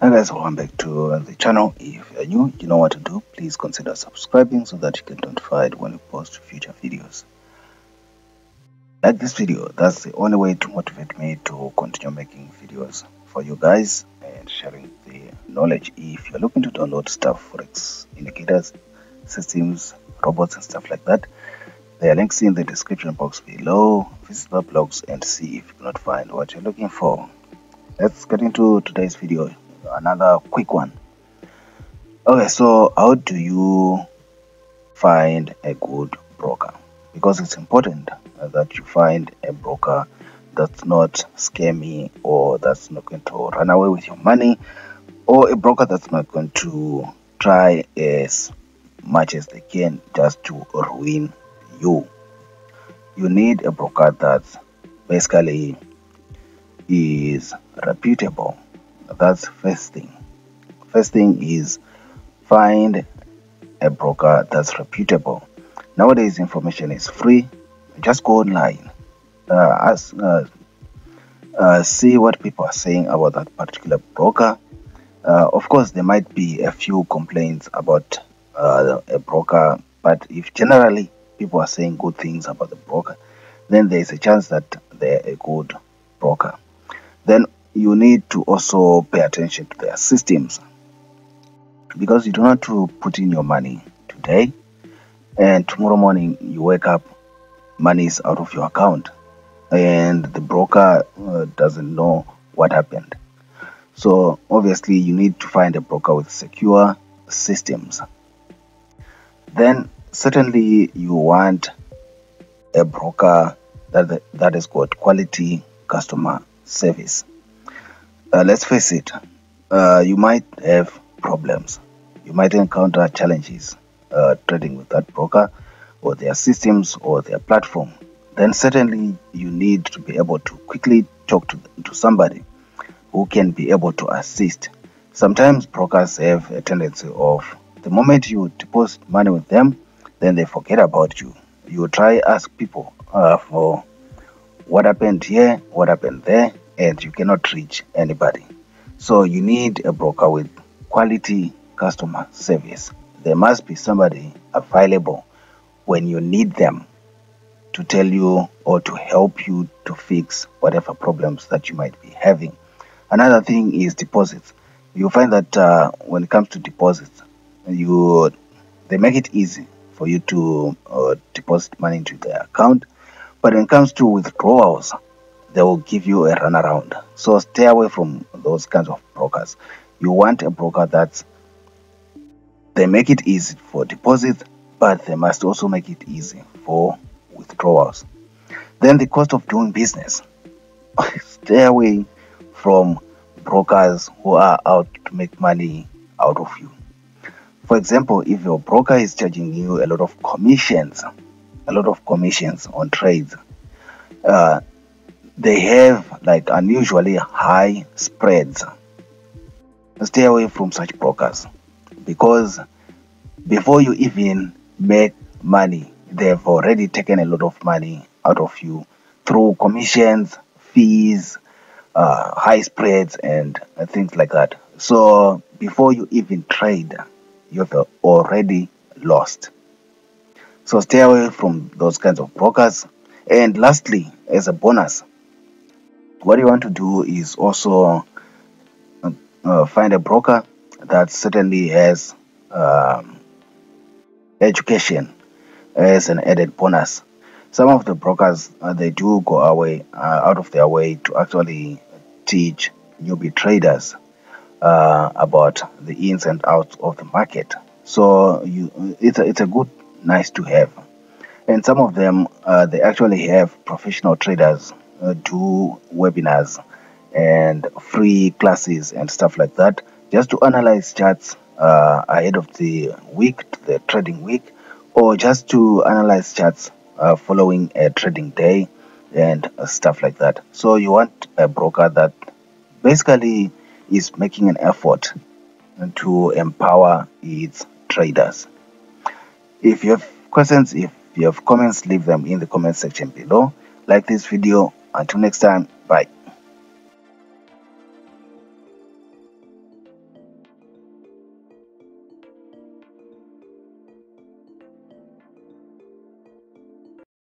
Hi guys, welcome back to the channel. If you're new, you know what to do. Please consider subscribing so that you get notified when we post future videos. Like this video, that's the only way to motivate me to continue making videos for you guys and sharing the knowledge. If you're looking to download stuff, forex indicators, systems, robots and stuff like that, there are links in the description box below. Visit the blogs and see if you cannot find what you're looking for. Let's get into today's video, another quick one. Okay, so how do you find a good broker? Because it's important that you find a broker that's not scammy, or that's not going to run away with your money, or a broker that's not going to try as much as they can just to ruin you. You need a broker that basically is reputable. That's first thing. First thing is find a broker that's reputable. Nowadays, information is free. Just go online, see what people are saying about that particular broker. Of course, there might be a few complaints about a broker, but if generally people are saying good things about the broker, then there is a chance that they're a good broker. Then you need to also pay attention to their systems, because you don't want to put in your money today and tomorrow morning you wake up, money is out of your account and the broker doesn't know what happened. So obviously you need to find a broker with secure systems. Then certainly you want a broker that has got quality customer service. Let's face it, you might have problems. You might encounter challenges trading with that broker or their systems or their platform. Then certainly you need to be able to quickly talk to somebody who can be able to assist. Sometimes brokers have a tendency of, the moment you deposit money with them, then they forget about you. You try ask people for what happened here, what happened there, and you cannot reach anybody. So you need a broker with quality customer service. There must be somebody available when you need them to tell you or to help you to fix whatever problems that you might be having. Another thing is deposits. You find that when it comes to deposits, they make it easy for you to deposit money into their account, but when it comes to withdrawals, they will give you a runaround. So stay away from those kinds of brokers. You want a broker that they make it easy for deposits, but they must also make it easy for withdrawals. Then the cost of doing business. Stay away from brokers who are out to make money out of you. For example, if your broker is charging you a lot of commissions on trades, they have like unusually high spreads. Stay away from such brokers, because before you even make money, they've already taken a lot of money out of you through commissions, fees, high spreads and things like that. So before you even trade, you've already lost. So stay away from those kinds of brokers. And lastly, as a bonus, what you want to do is also find a broker that certainly has education as an added bonus. Some of the brokers, they do go out of their way to actually teach newbie traders about the ins and outs of the market. So it's a good, nice to have. And some of them, they actually have professional traders do webinars and free classes and stuff like that, just to analyze charts ahead of the week, the trading week, or just to analyze charts following a trading day and stuff like that. So you want a broker that basically is making an effort to empower its traders. If you have questions, if you have comments, leave them in the comment section below. Like this video. Until next time, bye.